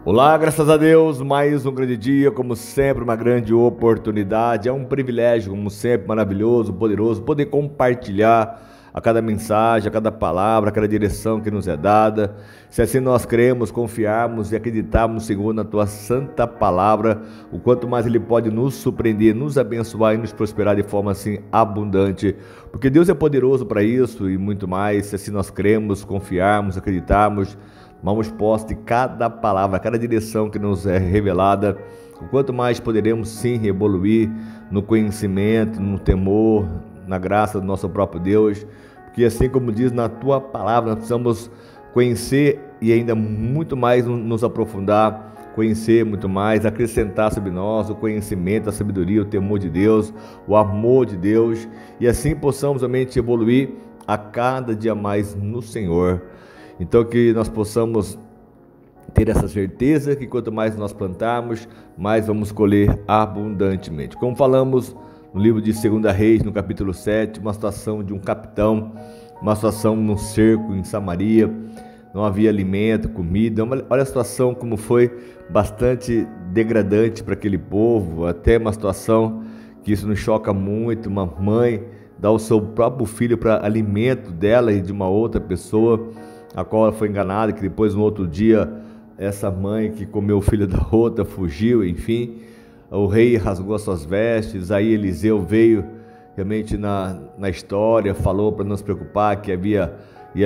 Olá, graças a Deus, mais um grande dia, como sempre, uma grande oportunidade. É um privilégio, como sempre, maravilhoso, poderoso, poder compartilhar a cada mensagem, a cada palavra, a cada direção que nos é dada. Se assim nós cremos, confiarmos e acreditarmos, Senhor, na Tua santa palavra, o quanto mais Ele pode nos surpreender, nos abençoar e nos prosperar de forma assim abundante. Porque Deus é poderoso para isso e muito mais. Se assim nós cremos, confiarmos, acreditarmos, tomamos posse de cada palavra, cada direção que nos é revelada, o quanto mais poderemos sim evoluir no conhecimento, no temor, na graça do nosso próprio Deus, porque assim como diz na Tua palavra, nós precisamos conhecer e ainda muito mais nos aprofundar, conhecer muito mais, acrescentar sobre nós o conhecimento, a sabedoria, o temor de Deus, o amor de Deus, e assim possamos realmente evoluir a cada dia mais no Senhor. Então que nós possamos ter essa certeza que quanto mais nós plantarmos, mais vamos colher abundantemente. Como falamos no livro de 2 Reis, no capítulo 7, uma situação de um capitão, uma situação no cerco em Samaria, não havia alimento, comida. Olha a situação como foi bastante degradante para aquele povo, até uma situação que isso nos choca muito, uma mãe dá o seu próprio filho para alimento dela e de uma outra pessoa, a qual ela foi enganada, que depois no outro dia essa mãe que comeu o filho da outra fugiu, enfim, o rei rasgou as suas vestes. Aí Eliseu veio realmente na história, falou para não se preocupar que ia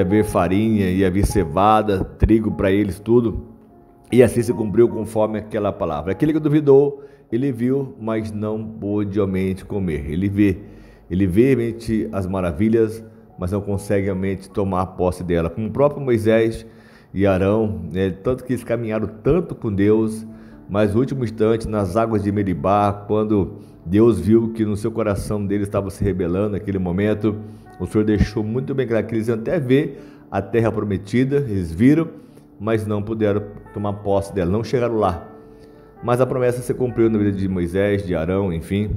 haver farinha, ia haver cevada, trigo para eles, tudo, e assim se cumpriu conforme aquela palavra. Aquele que duvidou, ele viu, mas não pôde realmente comer. Ele vê realmente as maravilhas, mas não consegue realmente tomar posse dela. Como o próprio Moisés e Arão, tanto que eles caminharam tanto com Deus, mas no último instante, nas águas de Meribá, quando Deus viu que no seu coração deles estava se rebelando, naquele momento, o Senhor deixou muito bem claro que eles iam até ver a terra prometida, eles viram, mas não puderam tomar posse dela, não chegaram lá. Mas a promessa se cumpriu na vida de Moisés, de Arão, enfim.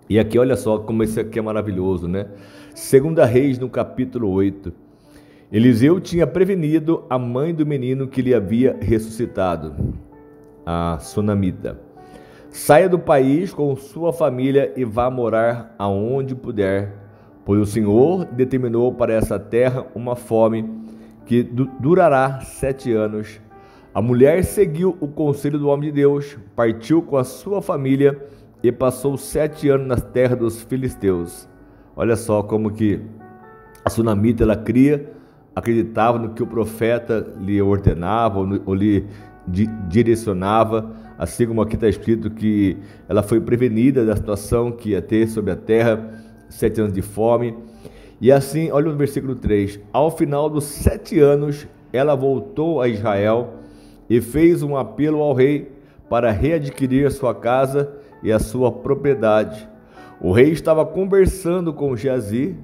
E aqui, olha só como isso aqui é maravilhoso, né? 2 Reis, no capítulo 8. Eliseu tinha prevenido a mãe do menino que lhe havia ressuscitado, a sunamita. Saia do país com sua família e vá morar aonde puder, pois o Senhor determinou para essa terra uma fome que durará 7 anos. A mulher seguiu o conselho do homem de Deus, partiu com a sua família e passou 7 anos na terra dos filisteus. Olha só como que a sunamita, ela acreditava no que o profeta lhe ordenava ou lhe direcionava, assim como aqui está escrito que ela foi prevenida da situação que ia ter sobre a terra, 7 anos de fome. E assim, olha o versículo 3, ao final dos 7 anos, ela voltou a Israel e fez um apelo ao rei para readquirir a sua casa e a sua propriedade. O rei estava conversando com Geazi,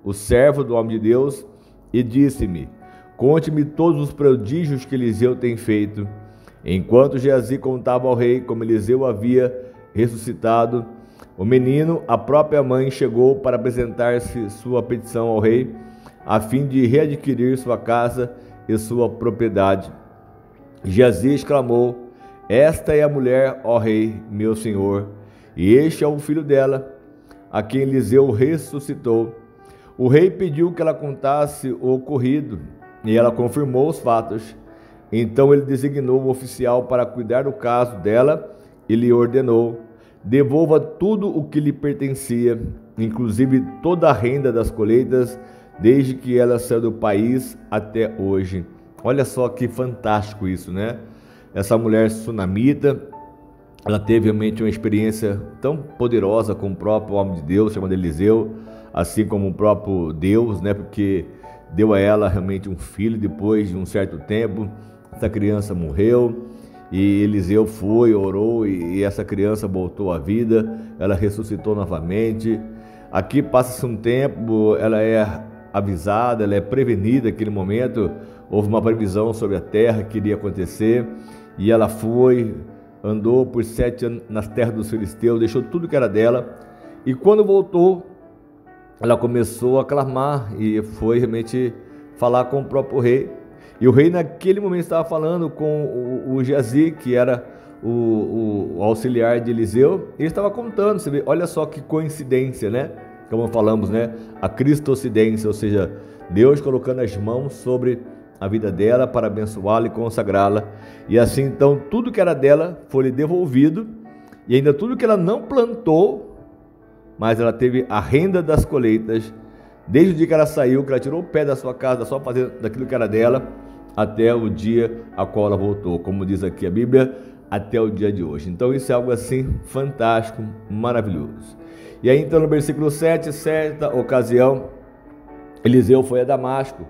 o servo do homem de Deus, e disse-me: conte-me todos os prodígios que Eliseu tem feito. Enquanto Geazi contava ao rei como Eliseu havia ressuscitado o menino, a própria mãe chegou para apresentar-se sua petição ao rei, a fim de readquirir sua casa e sua propriedade. Geazi exclamou: esta é a mulher, ó rei, meu senhor, e este é o filho dela, a quem Eliseu ressuscitou. O rei pediu que ela contasse o ocorrido, e ela confirmou os fatos. Então ele designou um oficial para cuidar do caso dela e lhe ordenou: devolva tudo o que lhe pertencia, inclusive toda a renda das colheitas, desde que ela saiu do país até hoje. Olha só que fantástico isso, né? Essa mulher sunamita, ela teve realmente uma experiência tão poderosa com o próprio homem de Deus, chamado Eliseu, assim como o próprio Deus, né? Porque deu a ela realmente um filho depois de um certo tempo. Essa criança morreu e Eliseu foi, orou e essa criança voltou à vida, ela ressuscitou novamente. Aqui passa-se um tempo, ela é avisada, ela é prevenida naquele momento, houve uma previsão sobre a terra que iria acontecer e ela foi, andou por 7 anos nas terras dos filisteus, deixou tudo que era dela e quando voltou, ela começou a clamar e foi realmente falar com o próprio rei. E o rei naquele momento estava falando com o Geazi, que era o auxiliar de Eliseu. Ele estava contando, você vê, olha só que coincidência, né? Como falamos, né? A cristocidência, ou seja, Deus colocando as mãos sobre a vida dela para abençoá-la e consagrá-la. E assim, então, tudo que era dela foi lhe devolvido, e ainda tudo que ela não plantou, mas ela teve a renda das colheitas, desde o dia que ela saiu, que ela tirou o pé da sua casa, só fazendo daquilo que era dela, até o dia a qual ela voltou, como diz aqui a Bíblia, até o dia de hoje. Então isso é algo assim fantástico, maravilhoso. E aí então no versículo 7, certa ocasião, Eliseu foi a Damasco,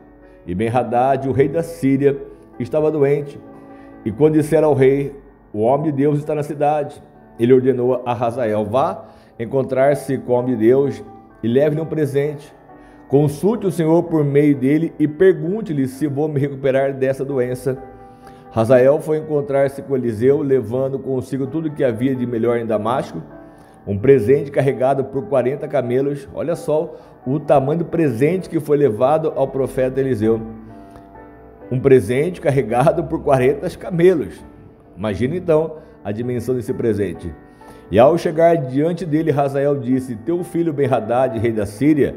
e Ben-Hadad, o rei da Síria, estava doente. E quando disseram ao rei, o homem de Deus está na cidade, ele ordenou a Hazael, vá encontrar-se com o homem de Deus e leve-lhe um presente. Consulte o Senhor por meio dele e pergunte-lhe se vou me recuperar dessa doença. Hazael foi encontrar-se com Eliseu, levando consigo tudo que havia de melhor em Damasco, um presente carregado por 40 camelos. Olha só o tamanho do presente que foi levado ao profeta Eliseu. Um presente carregado por 40 camelos. Imagina então a dimensão desse presente. E ao chegar diante dele, Hazael disse, teu filho Ben-Hadad, rei da Síria,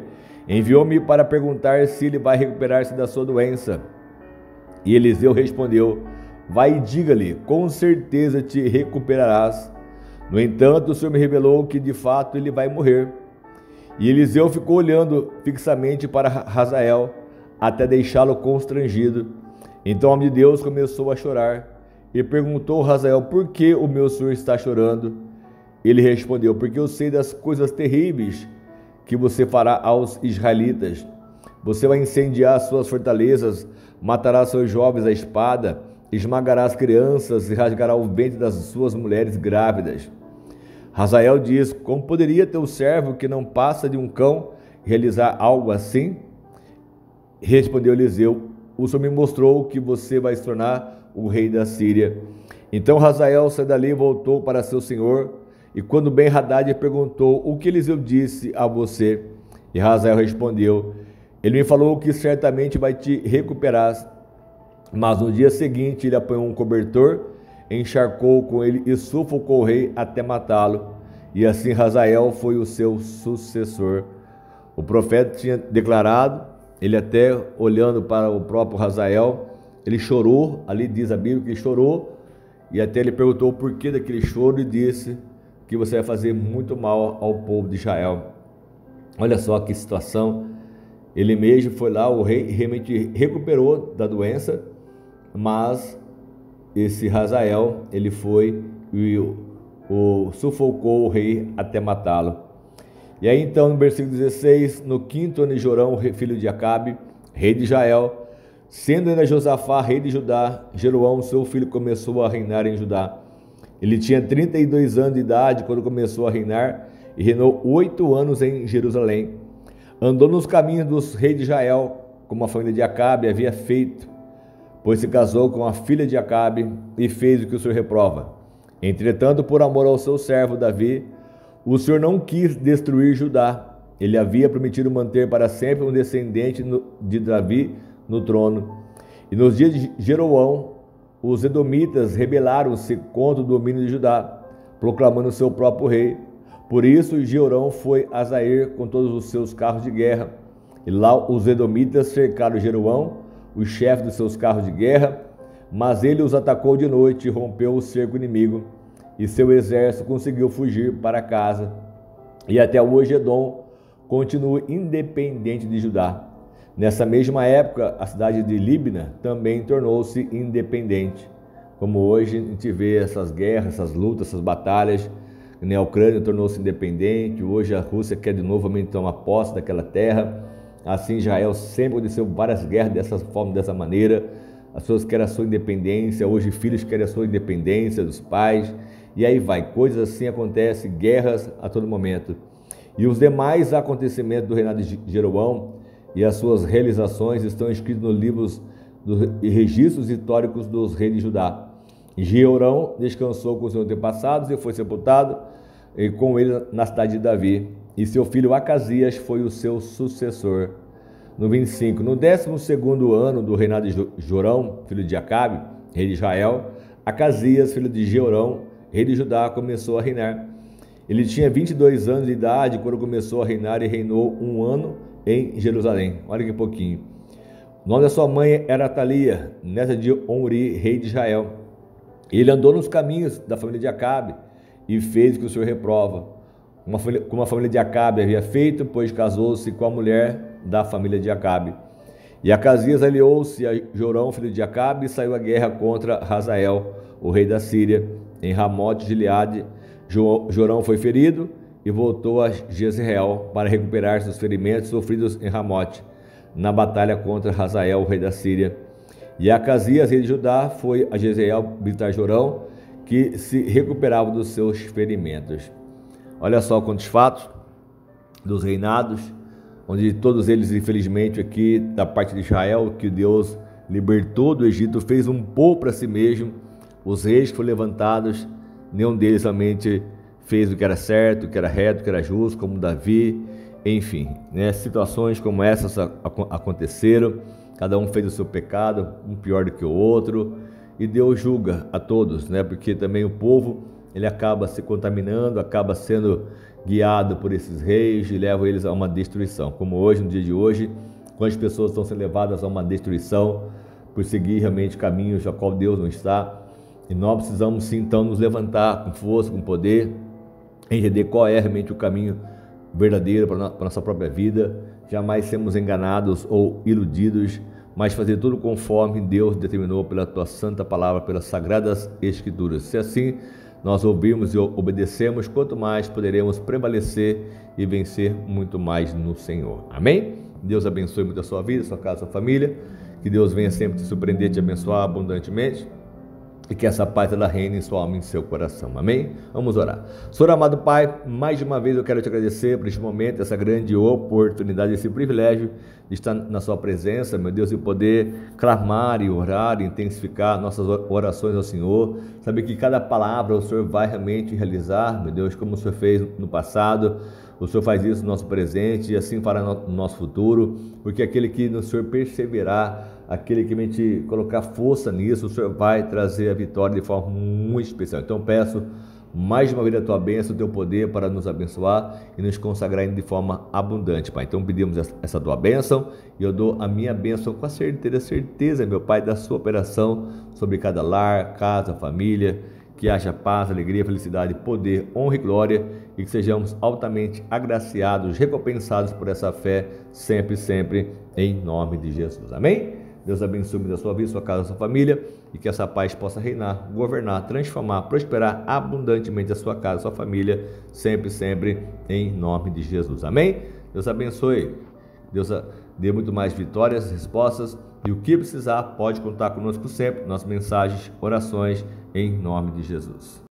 enviou-me para perguntar se ele vai recuperar-se da sua doença. E Eliseu respondeu, vai e diga-lhe, com certeza te recuperarás. No entanto, o Senhor me revelou que de fato ele vai morrer. E Eliseu ficou olhando fixamente para Hazael, até deixá-lo constrangido. Então o homem de Deus começou a chorar e perguntou a Hazael, por que o meu senhor está chorando? Ele respondeu, porque eu sei das coisas terríveis que você fará aos israelitas. Você vai incendiar suas fortalezas, matará seus jovens à espada, esmagará as crianças e rasgará o ventre das suas mulheres grávidas. Hazael diz, como poderia teu servo que não passa de um cão realizar algo assim? Respondeu Eliseu, o Senhor me mostrou que você vai se tornar o rei da Síria. Então Hazael saiu dali e voltou para seu senhor. E quando Ben-Hadad perguntou, o que Eliseu disse a você? E Hazael respondeu, ele me falou que certamente vai te recuperar. Mas no dia seguinte ele apanhou um cobertor, encharcou com ele e sufocou o rei até matá-lo. E assim Hazael foi o seu sucessor. O profeta tinha declarado, ele até olhando para o próprio Hazael, ele chorou, ali diz a Bíblia que ele chorou, e até ele perguntou o porquê daquele choro e disse que você vai fazer muito mal ao povo de Israel. Olha só que situação, ele mesmo foi lá, o rei realmente recuperou da doença, mas esse Hazael, ele foi e sufocou o rei até matá-lo. E aí então no versículo 16, no 5º ano de Jorão, filho de Acabe, rei de Israel, sendo ainda Josafá, rei de Judá, Jeroão, seu filho, começou a reinar em Judá. Ele tinha 32 anos de idade quando começou a reinar e reinou 8 anos em Jerusalém. Andou nos caminhos dos reis de Israel, como a família de Acabe havia feito, pois se casou com a filha de Acabe e fez o que o Senhor reprova. Entretanto, por amor ao seu servo Davi, o Senhor não quis destruir Judá. Ele havia prometido manter para sempre um descendente de Davi no trono. E nos dias de Jeroão, os edomitas rebelaram-se contra o domínio de Judá, proclamando seu próprio rei. Por isso, Jeorão foi a Zair com todos os seus carros de guerra. E lá os edomitas cercaram Jeroão, o chefe dos seus carros de guerra, mas ele os atacou de noite e rompeu o cerco inimigo, e seu exército conseguiu fugir para casa. E até hoje Edom continua independente de Judá. Nessa mesma época, a cidade de Líbna também tornou-se independente. Como hoje a gente vê essas guerras, essas lutas, essas batalhas, a Ucrânia tornou-se independente, hoje a Rússia quer de novamente tomar posse daquela terra. Assim, Israel sempre aconteceu várias guerras dessa forma, dessa maneira. As pessoas querem a sua independência, hoje filhos querem a sua independência dos pais, e aí vai, coisas assim acontecem, guerras a todo momento. E os demais acontecimentos do reinado de Jeroboão e as suas realizações estão escritos nos livros e registros históricos dos reis de Judá. Jeorão descansou com seus antepassados e foi sepultado com ele na cidade de Davi. E seu filho Acasias foi o seu sucessor. No 25, no 12º ano do reinado de Jorão, filho de Acabe, rei de Israel, Acasias, filho de Jeorão, rei de Judá, começou a reinar. Ele tinha 22 anos de idade quando começou a reinar e reinou 1 ano em Jerusalém. Olha que pouquinho. O nome da sua mãe era Atalia, neta de Omri, rei de Israel. Ele andou nos caminhos da família de Acabe e fez o que o Senhor reprova, como a família de Acabe havia feito, pois casou-se com a mulher da família de Acabe. E Acasias aliou-se a Jorão, filho de Acabe, e saiu à guerra contra Hazael, o rei da Síria, em Ramote de Gileade. Jorão foi ferido e voltou a Jezreel para recuperar seus ferimentos sofridos em Ramote, na batalha contra Hazael, o rei da Síria. E Acasias, rei de Judá, foi a Jezreel visitar Jorão, que se recuperava dos seus ferimentos. Olha só quantos fatos dos reinados, onde todos eles, infelizmente, aqui da parte de Israel, que Deus libertou do Egito, fez um povo para si mesmo. Os reis que foram levantados, nenhum deles realmente fez o que era certo, o que era reto, o que era justo, como Davi. Enfim, né? Situações como essas aconteceram, cada um fez o seu pecado, um pior do que o outro, e Deus julga a todos, né? Porque também o povo, ele acaba se contaminando, acaba sendo guiado por esses reis e leva eles a uma destruição. Como hoje, no dia de hoje, quando as pessoas estão sendo levadas a uma destruição por seguir realmente caminhos a qual Deus não está, e nós precisamos sim então nos levantar com força, com poder, entender qual é realmente o caminho verdadeiro para a nossa própria vida, jamais sermos enganados ou iludidos, mas fazer tudo conforme Deus determinou pela tua santa palavra, pelas sagradas escrituras. Se assim nós ouvirmos e obedecemos, quanto mais poderemos prevalecer e vencer muito mais no Senhor. Amém? Deus abençoe muito a sua vida, a sua casa, a sua família. Que Deus venha sempre te surpreender, te abençoar abundantemente. E que essa paz ela reine em sua alma e em seu coração. Amém? Vamos orar. Senhor amado Pai, mais de uma vez eu quero te agradecer por este momento, essa grande oportunidade, esse privilégio de estar na sua presença, meu Deus, e poder clamar e orar, e intensificar nossas orações ao Senhor. Saber que cada palavra o Senhor vai realmente realizar, meu Deus, como o Senhor fez no passado. O Senhor faz isso no nosso presente e assim fará no nosso futuro, porque aquele que no Senhor perseverar, aquele que vem te colocar força nisso, o Senhor vai trazer a vitória de forma muito especial. Então peço mais uma vez a tua bênção, o teu poder para nos abençoar e nos consagrar de forma abundante, Pai. Então pedimos essa tua bênção e eu dou a minha bênção com a certeza, meu Pai, da sua operação sobre cada lar, casa, família, que haja paz, alegria, felicidade, poder, honra e glória e que sejamos altamente agraciados, recompensados por essa fé sempre, sempre, em nome de Jesus. Amém? Deus abençoe a sua vida, sua casa, sua família e que essa paz possa reinar, governar, transformar, prosperar abundantemente a sua casa, sua família, sempre, sempre, em nome de Jesus. Amém? Deus abençoe. Deus dê muito mais vitórias, respostas e o que precisar pode contar conosco sempre. Nossas mensagens, orações, em nome de Jesus.